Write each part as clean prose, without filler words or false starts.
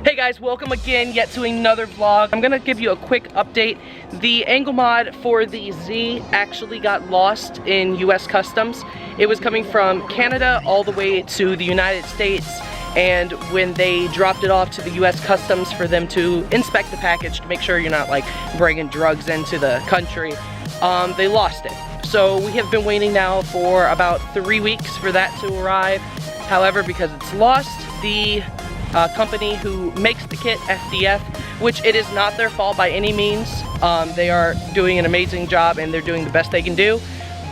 Hey guys, welcome again yet to another vlog. I'm gonna give you a quick update. The angle mod for the Z actually got lost in US Customs. It was coming from Canada all the way to the United States, and when they dropped it off to the US Customs for them to inspect the package to make sure you're not like bringing drugs into the country, they lost it. So we have been waiting now for about 3 weeks for that to arrive. However, because it's lost, the company who makes the kit, FDF, which it is not their fault by any means. They are doing an amazing job and they're doing the best they can do,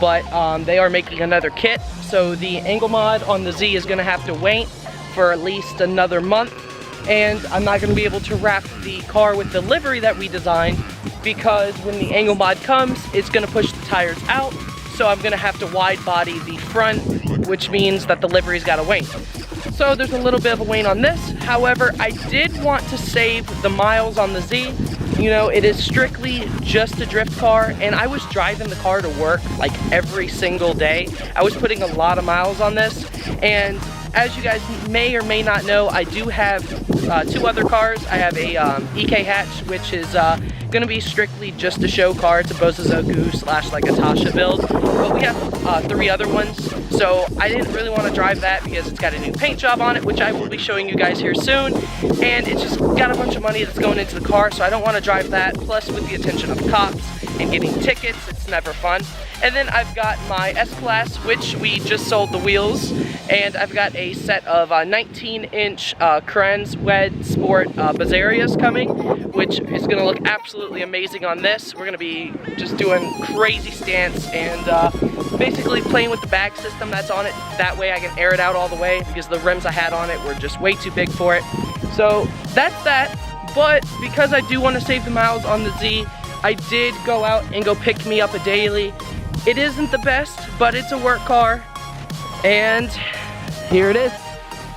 but they are making another kit. So the angle mod on the Z is gonna have to wait for at least another month, and I'm not gonna be able to wrap the car with the livery that we designed because when the angle mod comes, it's gonna push the tires out. So I'm gonna have to wide body the front, which means that the livery's gotta wait. So there's a little bit of a wait on this. However, I did want to save the miles on the Z. You know, it is strictly just a drift car, and I was driving the car to work like every single day. I was putting a lot of miles on this, and as you guys may or may not know, I do have 2 other cars. I have a EK hatch, which is gonna be strictly just a show car. It's a Bozozoku / like a Tasha build, but we have 3 other ones. So I didn't really want to drive that because it's got a new paint job on it, which I will be showing you guys here soon, and it's just got a bunch of money that's going into the car, so I don't want to drive that. Plus, with the attention of cops and getting tickets, it's never fun. And then I've got my S-Class, which we just sold the wheels, and I've got a set of 19-inch Krenz Wed Sport Bazarias coming, which is going to look absolutely amazing on this. We're going to be just doing crazy stance and basically playing with the bag system that's on it. That way I can air it out all the way because the rims I had on it were just way too big for it. So that's that, but because I do want to save the miles on the Z, I did go out and go pick me up a daily. It isn't the best, but it's a work car, and here it is.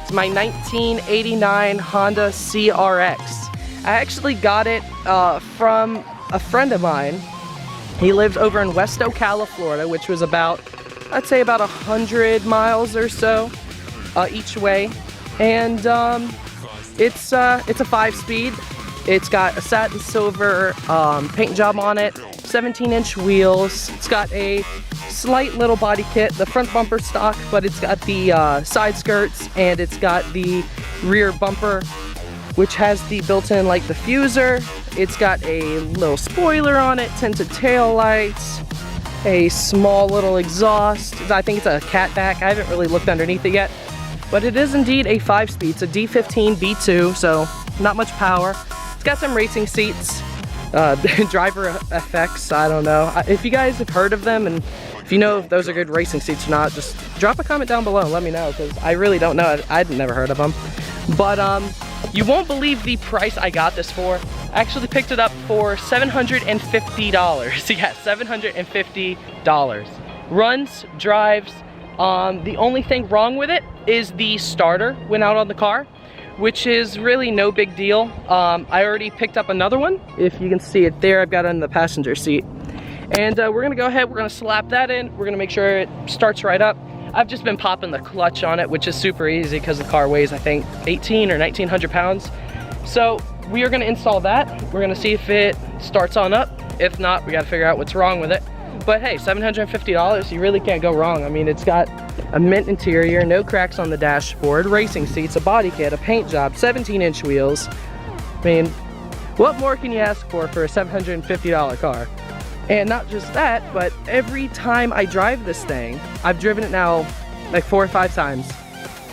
It's my 1989 Honda CRX. I actually got it from a friend of mine. He lives over in West Ocala, Florida, which was about, I'd say about 100 miles or so each way. And it's a 5-speed. It's got a satin silver paint job on it, 17-inch wheels. It's got a slight little body kit, the front bumper stock, but it's got the side skirts, and it's got the rear bumper, which has the built-in like diffuser. It's got a little spoiler on it, tinted tail lights, a small little exhaust. I think it's a catback. I haven't really looked underneath it yet, but it is indeed a 5-speed. It's a D15 B2, so not much power. It's got some racing seats, driver effects, I don't know. If you guys have heard of them and if you know if those are good racing seats or not, just drop a comment down below and let me know, because I really don't know. I'd never heard of them. But you won't believe the price I got this for. I actually picked it up for $750. Yeah, $750. Runs, drives. The only thing wrong with it is the starter went out on the car, which is really no big deal. I already picked up another one. If you can see it there, I've got it in the passenger seat. And we're gonna go ahead, we're gonna slap that in. We're gonna make sure it starts right up. I've just been popping the clutch on it, which is super easy because the car weighs, I think, 18 or 1900 pounds. So we are gonna install that. We're gonna see if it starts on up. If not, we gotta figure out what's wrong with it. But hey, $750, you really can't go wrong. I mean, it's got a mint interior, no cracks on the dashboard, racing seats, a body kit, a paint job, 17-inch wheels. I mean, what more can you ask for a $750 car? And not just that, but every time I drive this thing, I've driven it now like 4 or 5 times.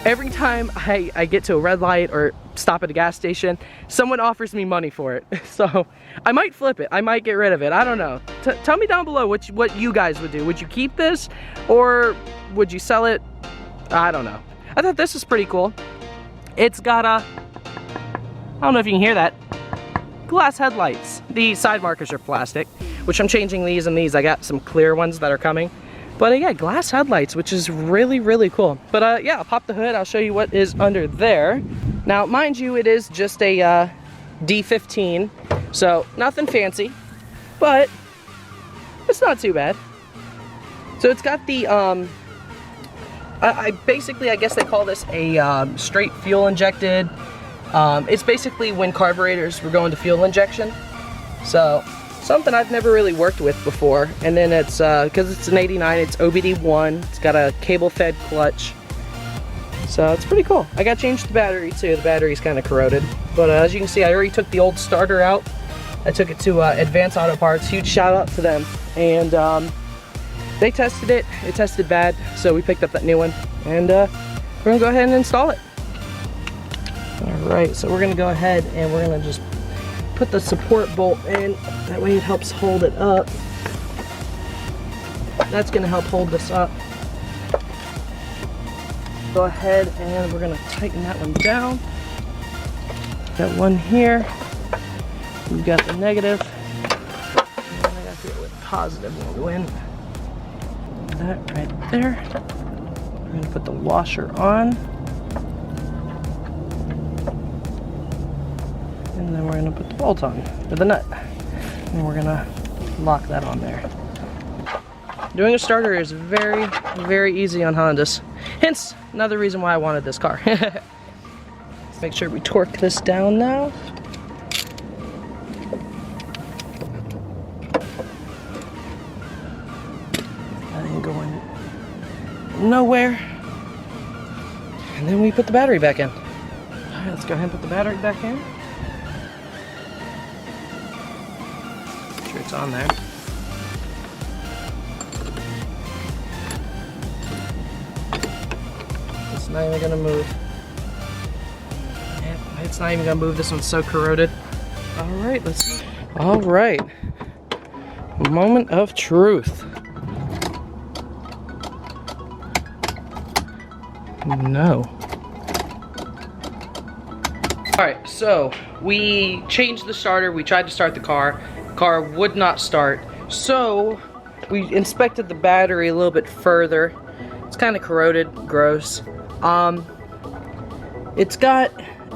Every time I get to a red light or stop at a gas station, someone offers me money for it. So I might flip it, I might get rid of it, I don't know. Tell me down below what you guys would do. Would you keep this or would you sell it? I don't know. I thought this was pretty cool. It's got I don't know if you can hear that, glass headlights. The side markers are plastic, which I'm changing these and these. I got some clear ones that are coming. But yeah, glass headlights, which is really, really cool. But yeah, I'll pop the hood. I'll show you what is under there. Now, mind you, it is just a D15, so nothing fancy, but it's not too bad. So it's got the basically, I guess they call this a straight fuel injected It's basically when carburetors were going to fuel injection. So, something I've never really worked with before. And then it's, because it's an 89, it's OBD1. It's got a cable-fed clutch. So it's pretty cool. I got to change the battery too. The battery's kind of corroded. But as you can see, I already took the old starter out. I took it to Advanced Auto Parts. Huge shout out to them. And they tested it. It tested bad. So we picked up that new one. And we're going to go ahead and install it. Alright, so we're going to go ahead and we're going to just put the support bolt in. That way it helps hold it up. That's going to help hold this up. Go ahead and we're going to tighten that one down. Got one here. We've got the negative. And I got here with positive will go in. That right there. We're going to put the washer on. And then we're going to put the bolt on, or the nut. And we're going to lock that on there. Doing a starter is very, very easy on Hondas. Hence, another reason why I wanted this car. Make sure we torque this down now. That ain't going nowhere. And then we put the battery back in. Alright, let's go ahead and put the battery back in. Make sure it's on there. It's not even gonna move. It's not even gonna move. This one's so corroded. Alright, let's see. Alright. Moment of truth. No. Alright, so we changed the starter. We tried to start the car. Car would not start. So we inspected the battery a little bit further. It's kind of corroded, gross.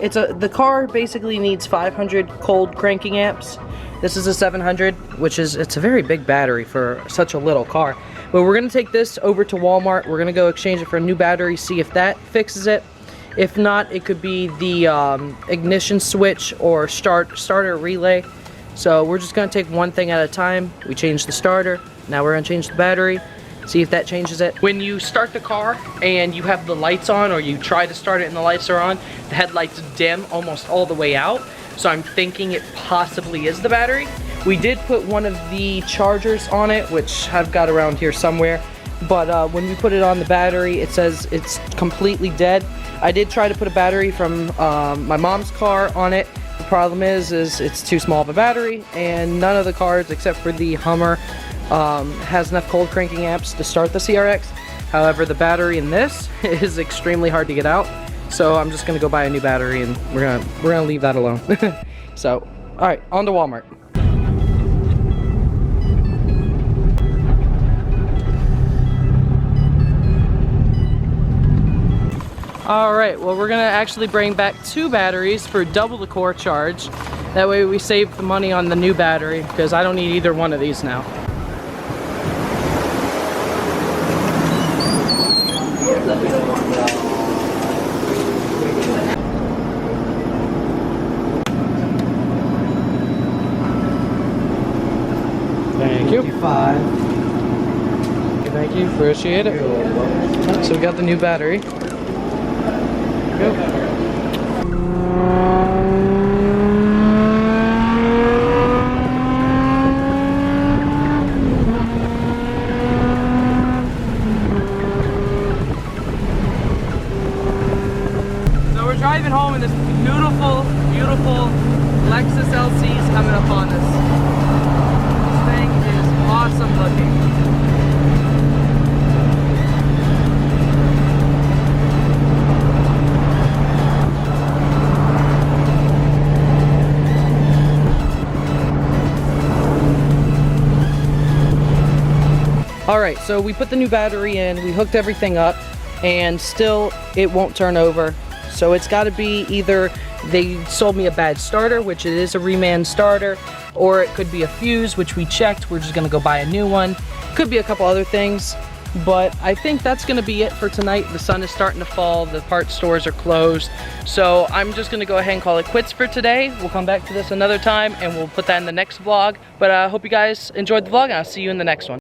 The car basically needs 500 cold cranking amps. This is a 700, it's a very big battery for such a little car. But we're gonna take this over to Walmart. We're gonna go exchange it for a new battery, see if that fixes it. If not, it could be the ignition switch or starter relay. So we're just gonna take one thing at a time. We changed the starter, now we're gonna change the battery. See if that changes it. When you start the car and you have the lights on, or you try to start it and the lights are on, the headlights dim almost all the way out. So I'm thinking it possibly is the battery. We did put one of the chargers on it, which I've got around here somewhere. But when we put it on the battery, it says it's completely dead. I did try to put a battery from my mom's car on it. The problem is it's too small of a battery, and none of the cars except for the Hummer has enough cold cranking amps to start the CRX. However, the battery in this is extremely hard to get out. So I'm just gonna go buy a new battery and we're gonna leave that alone. So, all right, on to Walmart. All right, well, we're gonna actually bring back 2 batteries for double the core charge. That way we save the money on the new battery, because I don't need either one of these now. Thank you. Thank you, appreciate it. So we got the new battery. Go. So we're driving home and this beautiful, beautiful Lexus LC is coming up on us. This thing is awesome looking. Alright, so we put the new battery in, we hooked everything up, and still it won't turn over. So it's got to be either they sold me a bad starter, which it is a reman starter, or it could be a fuse, which we checked. We're just going to go buy a new one. Could be a couple other things. But I think that's gonna be it for tonight. The sun is starting to fall, the parts stores are closed. So I'm just gonna go ahead and call it quits for today. We'll come back to this another time and we'll put that in the next vlog. But I hope you guys enjoyed the vlog and I'll see you in the next one.